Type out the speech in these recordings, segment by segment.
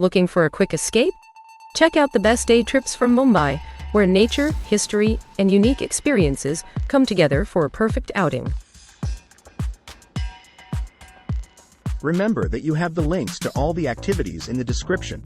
Looking for a quick escape? Check out the best day trips from Mumbai, where nature, history, and unique experiences come together for a perfect outing. Remember that you have the links to all the activities in the description.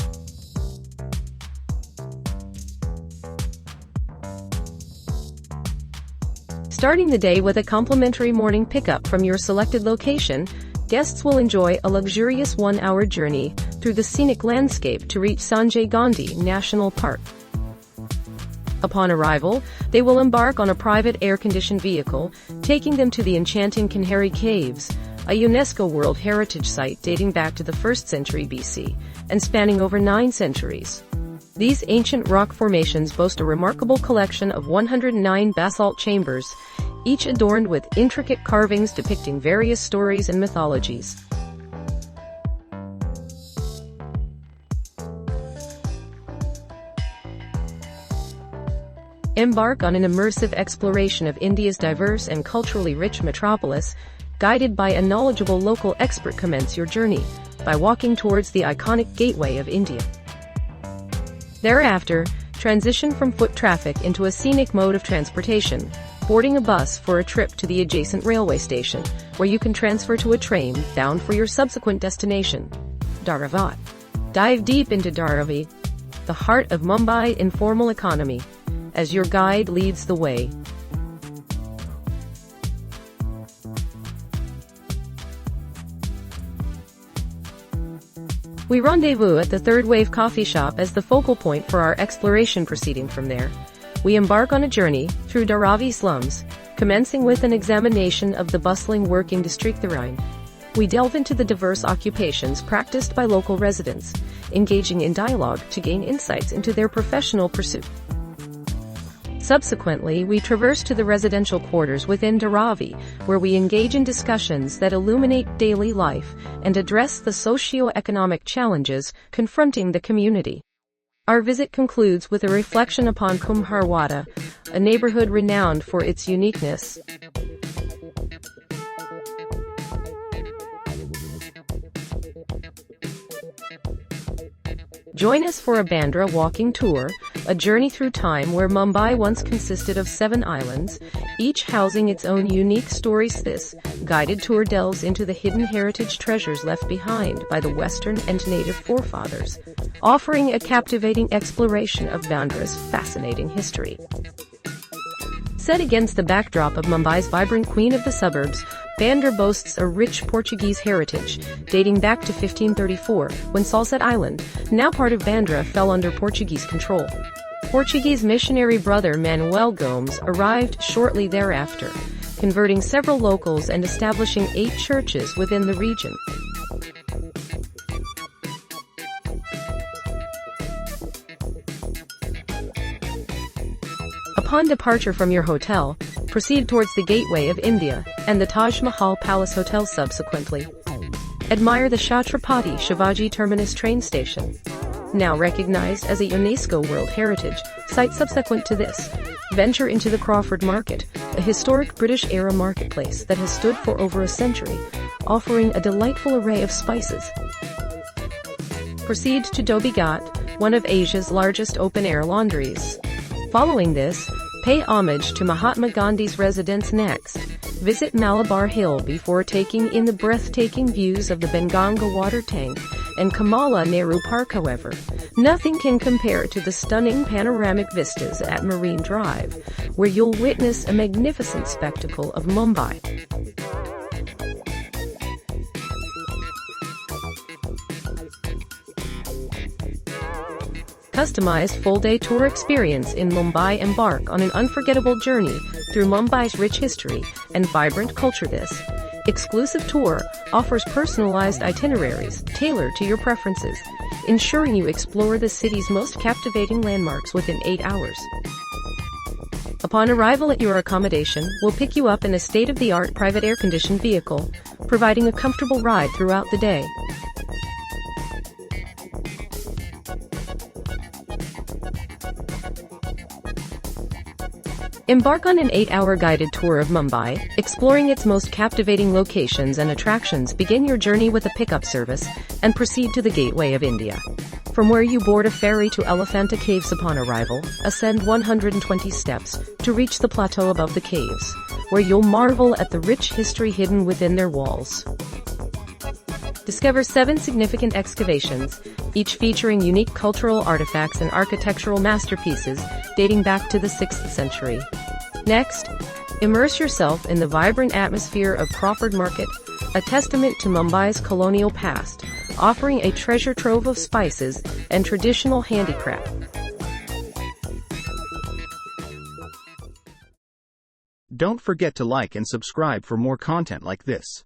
Starting the day with a complimentary morning pickup from your selected location, guests will enjoy a luxurious one-hour journey through the scenic landscape to reach Sanjay Gandhi National Park. Upon arrival, they will embark on a private air-conditioned vehicle, taking them to the enchanting Kanheri Caves, a UNESCO World Heritage Site dating back to the 1st century BC and spanning over 9 centuries. These ancient rock formations boast a remarkable collection of 109 basalt chambers, each adorned with intricate carvings depicting various stories and mythologies. Embark on an immersive exploration of India's diverse and culturally rich metropolis, guided by a knowledgeable local expert. Commence your journey by walking towards the iconic Gateway of India. Thereafter, transition from foot traffic into a scenic mode of transportation, boarding a bus for a trip to the adjacent railway station, where you can transfer to a train bound for your subsequent destination, Dharavi. Dive deep into Dharavi, the heart of Mumbai informal economy, as your guide leads the way. We rendezvous at the Third Wave coffee shop as the focal point for our exploration. Proceeding from there, we embark on a journey through Dharavi slums, commencing with an examination of the bustling working district Tharain. We delve into the diverse occupations practiced by local residents, engaging in dialogue to gain insights into their professional pursuit. Subsequently, we traverse to the residential quarters within Dharavi, where we engage in discussions that illuminate daily life and address the socio-economic challenges confronting the community. Our visit concludes with a reflection upon Kumbharwada, a neighborhood renowned for its uniqueness. Join us for a Bandra walking tour, a journey through time where Mumbai once consisted of 7 islands, each housing its own unique stories. This guided tour delves into the hidden heritage treasures left behind by the Western and native forefathers, offering a captivating exploration of Bandra's fascinating history. Set against the backdrop of Mumbai's vibrant queen of the suburbs, Bandra boasts a rich Portuguese heritage, dating back to 1534, when Salsette Island, now part of Bandra, fell under Portuguese control. Portuguese missionary brother Manuel Gomes arrived shortly thereafter, converting several locals and establishing 8 churches within the region. Upon departure from your hotel, proceed towards the Gateway of India and the Taj Mahal Palace Hotel. Subsequently, admire the Chhatrapati Shivaji Terminus train station, now recognized as a UNESCO World Heritage Site. Subsequent to this, venture into the Crawford Market, a historic British-era marketplace that has stood for over a century, offering a delightful array of spices. Proceed to Dhobi Ghat, one of Asia's largest open-air laundries. Following this, pay homage to Mahatma Gandhi's residence. Next, visit Malabar Hill before taking in the breathtaking views of the Benganga water tank and Kamala Nehru Park. However, nothing can compare to the stunning panoramic vistas at Marine Drive, where you'll witness a magnificent spectacle of Mumbai. Customized full-day tour experience in Mumbai. Embark on an unforgettable journey through Mumbai's rich history and vibrant culture. This exclusive tour offers personalized itineraries tailored to your preferences, ensuring you explore the city's most captivating landmarks within 8 hours. Upon arrival at your accommodation, we'll pick you up in a state-of-the-art private air-conditioned vehicle, providing a comfortable ride throughout the day. Embark on an 8-hour guided tour of Mumbai, exploring its most captivating locations and attractions. Begin your journey with a pickup service and proceed to the Gateway of India, From where you board a ferry to Elephanta Caves upon arrival, ascend 120 steps to reach the plateau above the caves, where you'll marvel at the rich history hidden within their walls. Discover 7 significant excavations, each featuring unique cultural artifacts and architectural masterpieces dating back to the 6th century. Next, immerse yourself in the vibrant atmosphere of Crawford Market, a testament to Mumbai's colonial past, offering a treasure trove of spices and traditional handicraft. Don't forget to like and subscribe for more content like this.